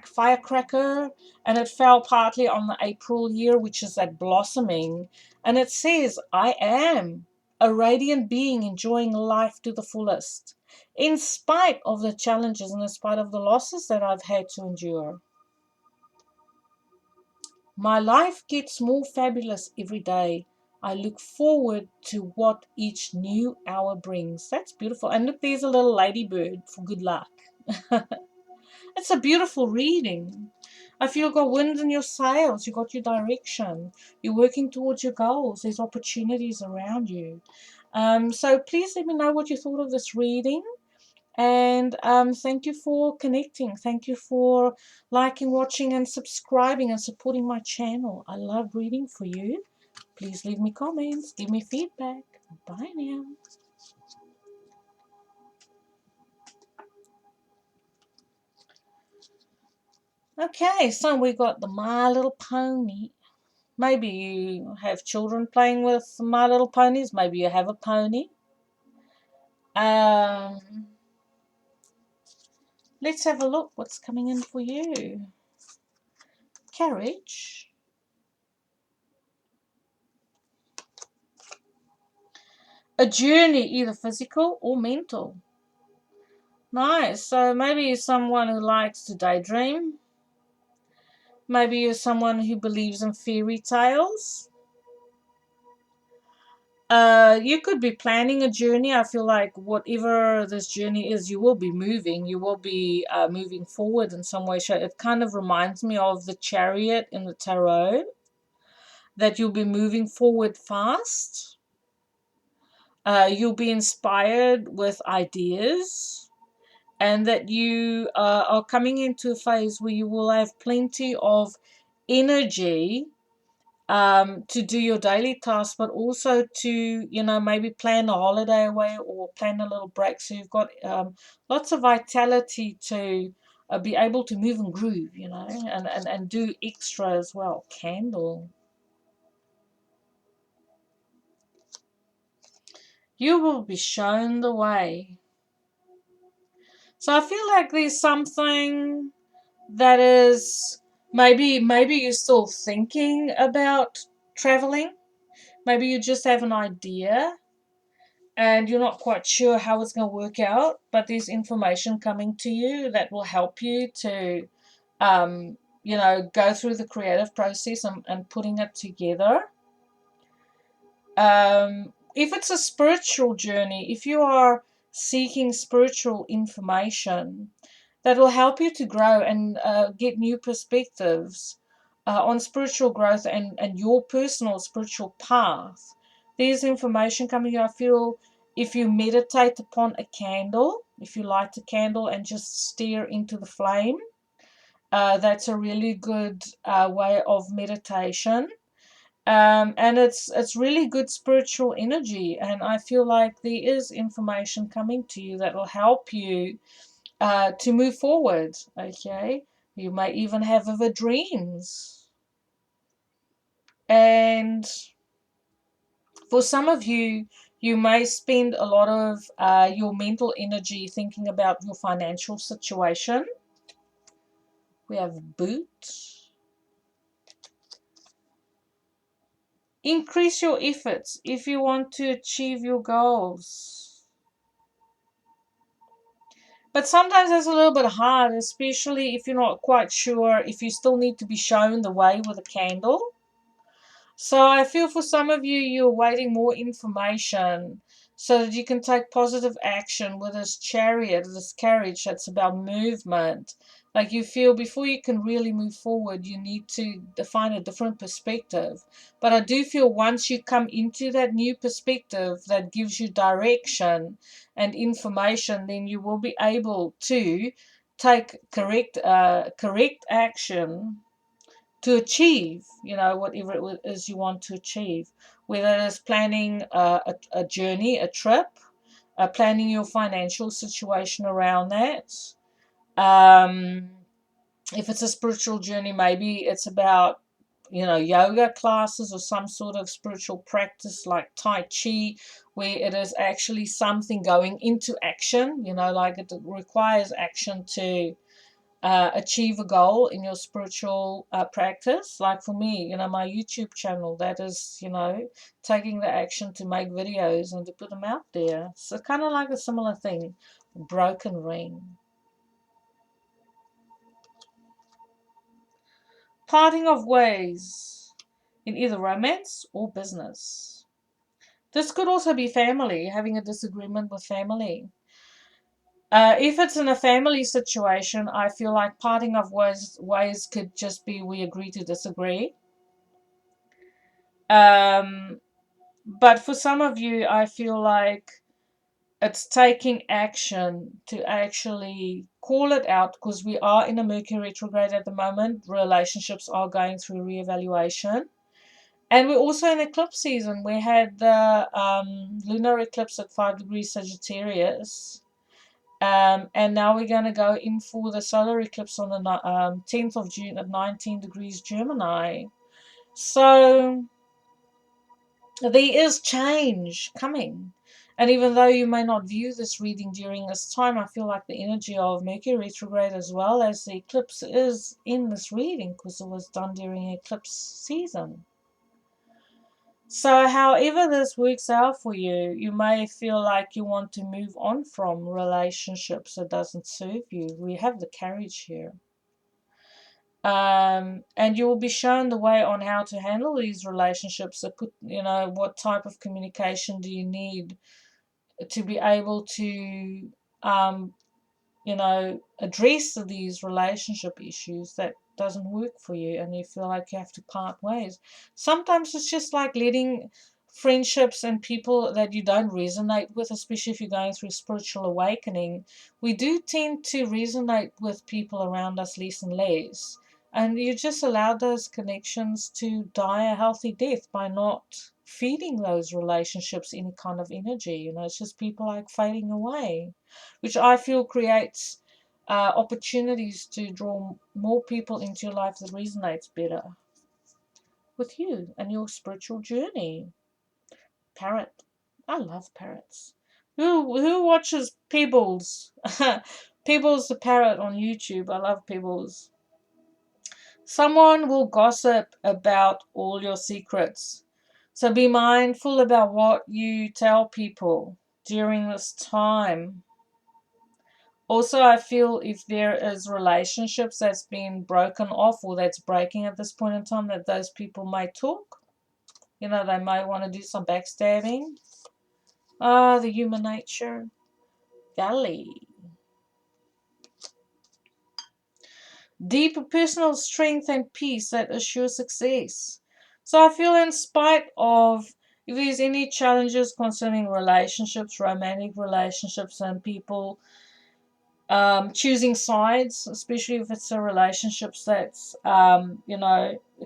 firecracker, and it fell partly on the April year, which is that blossoming, and it says, I am a radiant being enjoying life to the fullest, in spite of the challenges and in spite of the losses that I've had to endure. My life gets more fabulous every day. I look forward to what each new hour brings. That's beautiful. And look, there's a little ladybird for good luck. It's a beautiful reading. I feel you've got wind in your sails. You've got your direction. You're working towards your goals. There's opportunities around you. So please let me know what you thought of this reading. And thank you for connecting. Thank you for liking, watching, and subscribing and supporting my channel. I love reading for you. Please leave me comments. Give me feedback. Bye now. Okay, so we got the My Little Pony. Maybe you have children playing with My Little Ponies. Maybe you have a pony. Let's have a look what's coming in for you. Carriage. A journey, either physical or mental. Nice. So maybe you're someone who likes to daydream. Maybe you're someone who believes in fairy tales. You could be planning a journey. I feel like whatever this journey is, you will be moving. You will be moving forward in some way. It kind of reminds me of the Chariot in the tarot, that you'll be moving forward fast. You'll be inspired with ideas, and that you are coming into a phase where you will have plenty of energy to do your daily tasks, but also to, maybe plan a holiday away or plan a little break. So you've got lots of vitality to be able to move and groove, and do extra as well. Candle. You will be shown the way. So I feel like there's something that is maybe you're still thinking about traveling. Maybe you just have an idea and you're not quite sure how it's going to work out, but there's information coming to you that will help you to, go through the creative process and putting it together. If it's a spiritual journey, if you are seeking spiritual information, that will help you to grow and get new perspectives on spiritual growth and your personal spiritual path. There's information coming. I feel if you meditate upon a candle, if you light a candle and just stare into the flame, that's a really good way of meditation. And it's really good spiritual energy, and I feel like there is information coming to you that will help you to move forward. Okay, you may even have vivid dreams, and for some of you, you may spend a lot of your mental energy thinking about your financial situation. We have boot. Increase your efforts if you want to achieve your goals. But sometimes it's a little bit hard, especially if you're not quite sure, if you still need to be shown the way with a candle. So I feel for some of you, you're waiting more information so that you can take positive action with this chariot, this carriage that's about movement. Like you feel before you can really move forward, you need to define a different perspective. But I do feel once you come into that new perspective that gives you direction and information, then you will be able to take correct action to achieve, whatever it is you want to achieve, whether it is planning a journey, a trip, planning your financial situation around that. Um, if it's a spiritual journey, maybe it's about, yoga classes or some sort of spiritual practice like Tai Chi, where it is actually something going into action, like it requires action to achieve a goal in your spiritual practice. Like for me, my YouTube channel, that is, taking the action to make videos and to put them out there. So kind of like a similar thing. Broken ring. Parting of ways in either romance or business. This could also be family, having a disagreement with family. If it's in a family situation, I feel like parting of ways could just be we agree to disagree. Um, but for some of you, I feel like it's taking action to actually call it out because we are in a Mercury retrograde at the moment. Relationships are going through reevaluation. And we're also in eclipse season. We had the lunar eclipse at 5 degrees Sagittarius. And now we're going to go in for the solar eclipse on the 10th of June at 19 degrees Gemini. So there is change coming. And even though you may not view this reading during this time, I feel like the energy of Mercury retrograde as well as the eclipse is in this reading because it was done during eclipse season. So however this works out for you, you may feel like you want to move on from relationships that doesn't serve you. We have the carriage here. And you will be shown the way on how to handle these relationships. So put, what type of communication do you need to be able to, address these relationship issues that doesn't work for you and you feel like you have to part ways. Sometimes it's just like letting friendships and people that you don't resonate with, especially if you're going through spiritual awakening, we do tend to resonate with people around us less and less. And you just allow those connections to die a healthy death by not feeding those relationships any kind of energy. You know, it's just people like fading away, which I feel creates opportunities to draw more people into your life that resonates better with you and your spiritual journey. Parrot. I love parrots. Who watches Pebbles? Pebbles the parrot on YouTube. I love Pebbles. Someone will gossip about all your secrets. So be mindful about what you tell people during this time. Also, I feel if there is relationships that's been broken off or that's breaking at this point in time, that those people may talk. You know, they might want to do some backstabbing. Ah, the human nature. Valley. Deep personal strength and peace that assure success. So I feel in spite of if there's any challenges concerning relationships, romantic relationships, and people choosing sides, especially if it's a relationship that's,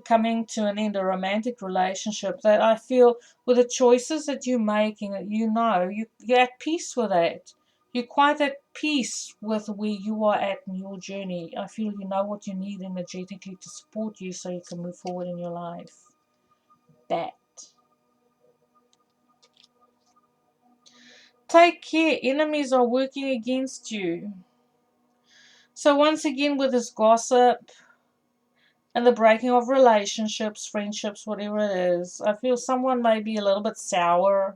coming to an end, a romantic relationship, that I feel with the choices that you're making, you're at peace with that. You're quite at peace with where you are at in your journey. I feel you know what you need energetically to support you so you can move forward in your life. That. Take care. Enemies are working against you. So once again, with this gossip and the breaking of relationships, friendships, whatever it is, I feel someone may be a little bit sour.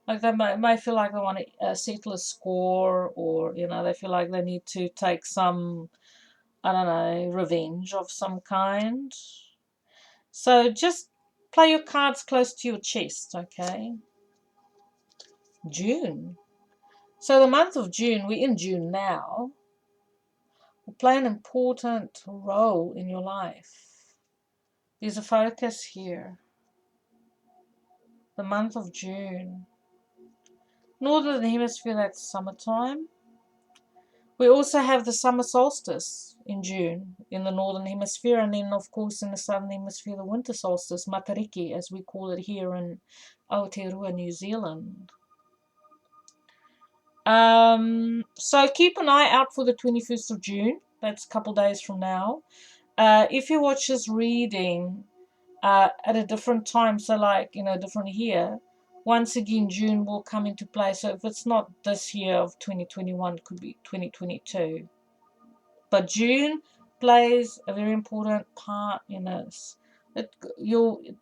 Like they may feel like they want to settle a score, or they feel like they need to take some, I don't know, revenge of some kind. So just play your cards close to your chest, okay? June. So the month of June, we're in June now, will play an important role in your life. There's a focus here. The month of June. Northern Hemisphere, that's summertime. We also have the summer solstice in June in the Northern Hemisphere, and then, of course, in the Southern Hemisphere, the winter solstice, Matariki, as we call it here in Aotearoa, New Zealand. So keep an eye out for the 21st of June. That's a couple days from now. If you watch this reading at a different time, so like, different year, once again, June will come into play. So if it's not this year of 2021, it could be 2022. But June plays a very important part in this. It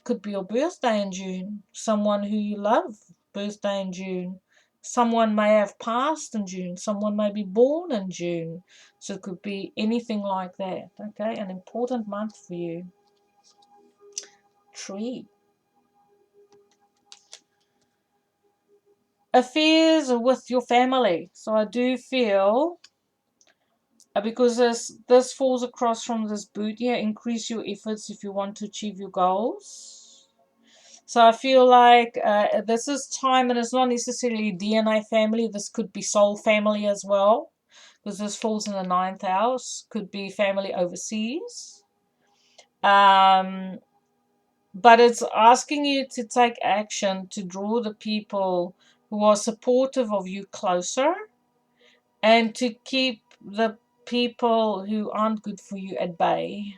could be your birthday in June, someone who you love, birthday in June. Someone may have passed in June, someone may be born in June. So it could be anything like that, okay? An important month for you. Tree. Affairs with your family. So I do feel, because this falls across from this boot here, increase your efforts if you want to achieve your goals. So I feel like this is time, and it's not necessarily DNA family. This could be soul family as well, because this falls in the 9th house. Could be family overseas. But it's asking you to take action to draw the people who are supportive of you closer, and to keep the people who aren't good for you at bay.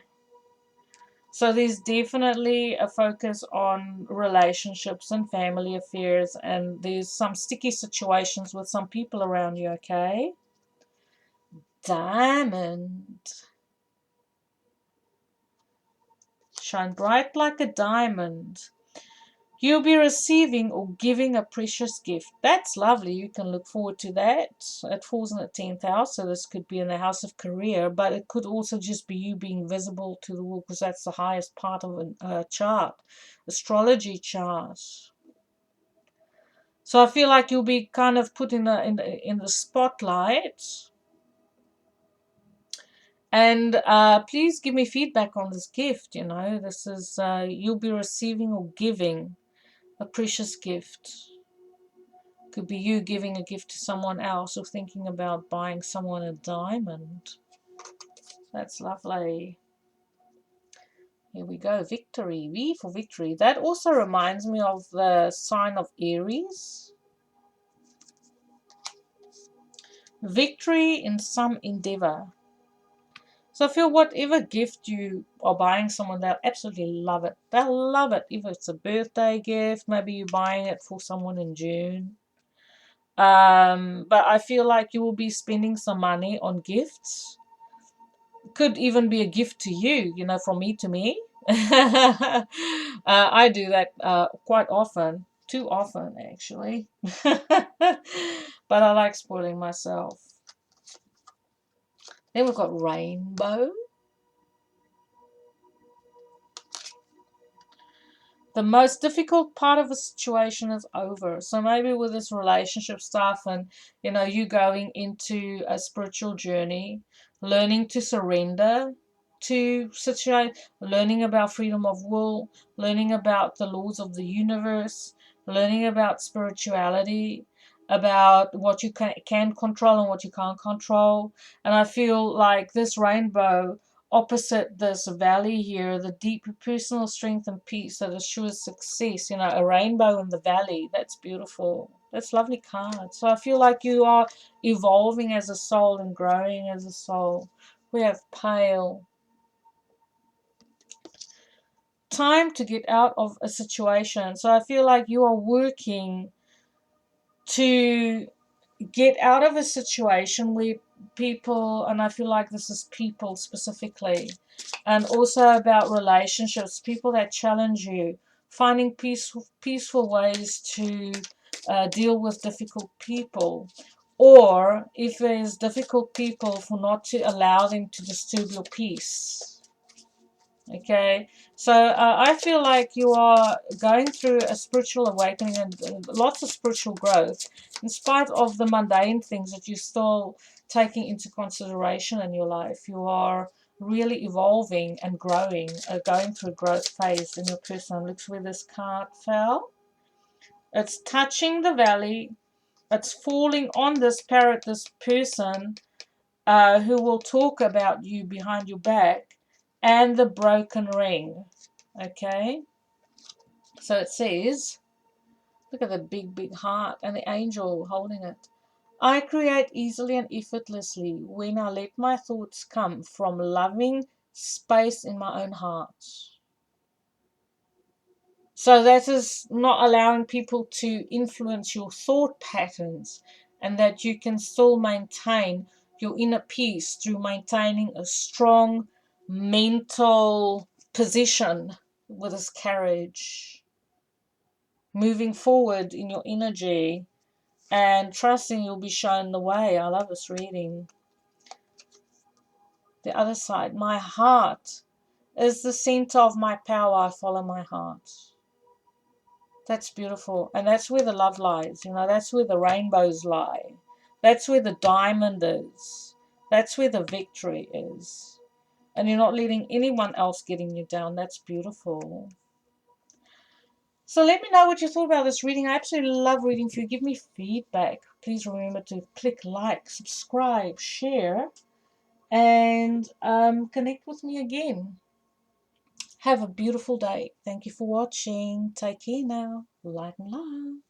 So there's definitely a focus on relationships and family affairs, and there's some sticky situations with some people around you, okay? Diamond. Shine bright like a diamond. You'll be receiving or giving a precious gift. That's lovely. You can look forward to that. It falls in the 10th house, so this could be in the house of career, but it could also just be you being visible to the world, because that's the highest part of a chart, astrology chart. So I feel like you'll be kind of put in the spotlight. And please give me feedback on this gift. This is you'll be receiving or giving a precious gift. Could be you giving a gift to someone else, or thinking about buying someone a diamond. That's lovely. Here we go, victory, V for victory. That also reminds me of the sign of Aries. Victory in some endeavor. So I feel whatever gift you are buying someone, they'll absolutely love it. They'll love it. If it's a birthday gift, maybe you're buying it for someone in June. But I feel like you will be spending some money on gifts. Could even be a gift to you, from me to me. I do that quite often. Too often, actually. But I like spoiling myself. Then we've got rainbow. The most difficult part of a situation is over. So maybe with this relationship stuff and, you going into a spiritual journey, learning to surrender to situation, learning about freedom of will, learning about the laws of the universe, learning about spirituality, about what you can control and what you can't control. And I feel like this rainbow opposite this valley here, the deep personal strength and peace that assures success, a rainbow in the valley. That's beautiful. That's lovely card. So I feel like you are evolving as a soul and growing as a soul. We have pale. Time to get out of a situation. So I feel like you are working to get out of a situation where people, and I feel like this is people specifically, and also about relationships, people that challenge you, finding peaceful ways to deal with difficult people, or if there's difficult people, for not to allow them to disturb your peace. Okay, so I feel like you are going through a spiritual awakening and lots of spiritual growth, in spite of the mundane things that you're still taking into consideration in your life. You are really evolving and growing, going through a growth phase in your personal. Looks where this card fell. It's touching the valley. It's falling on this parrot, this person who will talk about you behind your back, and the broken ring. Okay, so it says, look at the big heart and the angel holding it. I create easily and effortlessly when I let my thoughts come from loving space in my own heart. So that is not allowing people to influence your thought patterns, and that you can still maintain your inner peace through maintaining a strong mental position with this carriage, moving forward in your energy and trusting you'll be shown the way. I love this reading. The other side, my heart is the center of my power. I follow my heart. That's beautiful. And that's where the love lies. That's where the rainbows lie. That's where the diamond is. That's where the victory is. And you're not letting anyone else getting you down. That's beautiful. So let me know what you thought about this reading. I absolutely love reading for you. Give me feedback. Please remember to click like, subscribe, share, and connect with me again. Have a beautiful day. Thank you for watching. Take care now. Light and love.